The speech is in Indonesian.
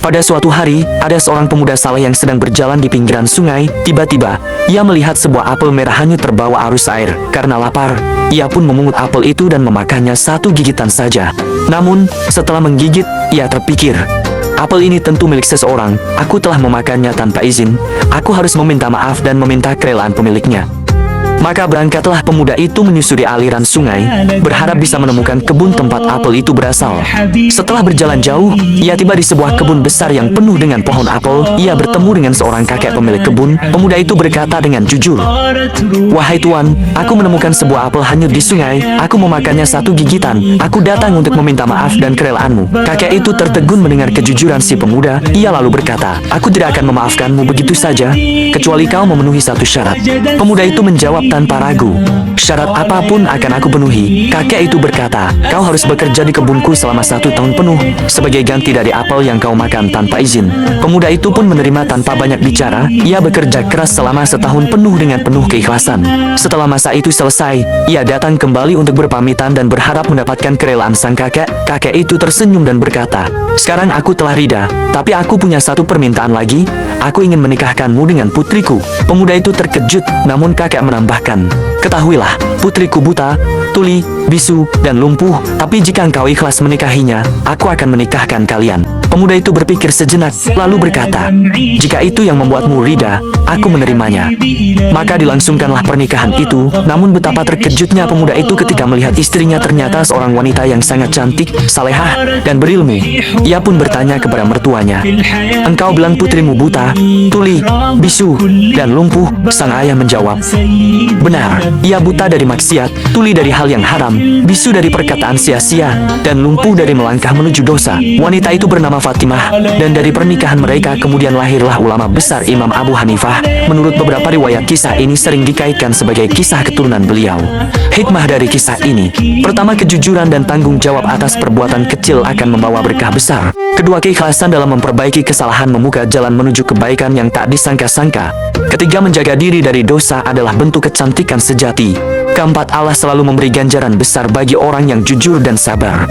Pada suatu hari, ada seorang pemuda saleh yang sedang berjalan di pinggiran sungai. Tiba-tiba, ia melihat sebuah apel merah hanyut terbawa arus air. Karena lapar, ia pun memungut apel itu dan memakannya satu gigitan saja. Namun, setelah menggigit, ia terpikir, apel ini tentu milik seseorang. Aku telah memakannya tanpa izin. Aku harus meminta maaf dan meminta kerelaan pemiliknya. Maka berangkatlah pemuda itu menyusuri aliran sungai, berharap bisa menemukan kebun tempat apel itu berasal. Setelah berjalan jauh, ia tiba di sebuah kebun besar yang penuh dengan pohon apel. Ia bertemu dengan seorang kakek pemilik kebun. Pemuda itu berkata dengan jujur, "Wahai tuan, aku menemukan sebuah apel hanyut di sungai. Aku memakannya satu gigitan. Aku datang untuk meminta maaf dan kerelaanmu." Kakek itu tertegun mendengar kejujuran si pemuda. Ia lalu berkata, "Aku tidak akan memaafkanmu begitu saja, kecuali kau memenuhi satu syarat." Pemuda itu menjawab tanpa ragu, "Syarat apapun akan aku penuhi." Kakek itu berkata, "Kau harus bekerja di kebunku selama 1 tahun penuh, sebagai ganti dari apel yang kau makan tanpa izin." Pemuda itu pun menerima tanpa banyak bicara. Ia bekerja keras selama 1 tahun penuh dengan penuh keikhlasan. Setelah masa itu selesai, ia datang kembali untuk berpamitan dan berharap mendapatkan kerelaan sang kakek. Kakek itu tersenyum dan berkata, "Sekarang aku telah rida, tapi aku punya satu permintaan lagi. Aku ingin menikahkanmu dengan putriku." Pemuda itu terkejut, namun kakek menambahkan, "Ketahuilah, putriku buta, tuli, bisu, dan lumpuh. Tapi jika engkau ikhlas menikahinya, aku akan menikahkan kalian." Pemuda itu berpikir sejenak, lalu berkata, "Jika itu yang membuatmu rida, aku menerimanya." Maka dilangsungkanlah pernikahan itu. Namun betapa terkejutnya pemuda itu ketika melihat istrinya ternyata seorang wanita yang sangat cantik, salehah, dan berilmu. Ia pun bertanya kepada mertuanya, "Engkau bilang putrimu buta, tuli, bisu, dan lumpuh?" Sang ayah menjawab, "Benar, ia buta dari maksiat, tuli dari hal yang haram, bisu dari perkataan sia-sia, dan lumpuh dari melangkah menuju dosa." Wanita itu bernama Fatimah, dan dari pernikahan mereka kemudian lahirlah ulama besar Imam Abu Hanifah. Menurut beberapa riwayat, kisah ini sering dikaitkan sebagai kisah keturunan beliau. Hikmah dari kisah ini: pertama, kejujuran dan tanggung jawab atas perbuatan kecil akan membawa berkah besar. Kedua, keikhlasan dalam memperbaiki kesalahan membuka jalan menuju kebaikan yang tak disangka-sangka. Ketiga, menjaga diri dari dosa adalah bentuk kecantikan sejati. Keempat, Allah selalu memberi ganjaran besar bagi orang yang jujur dan sabar.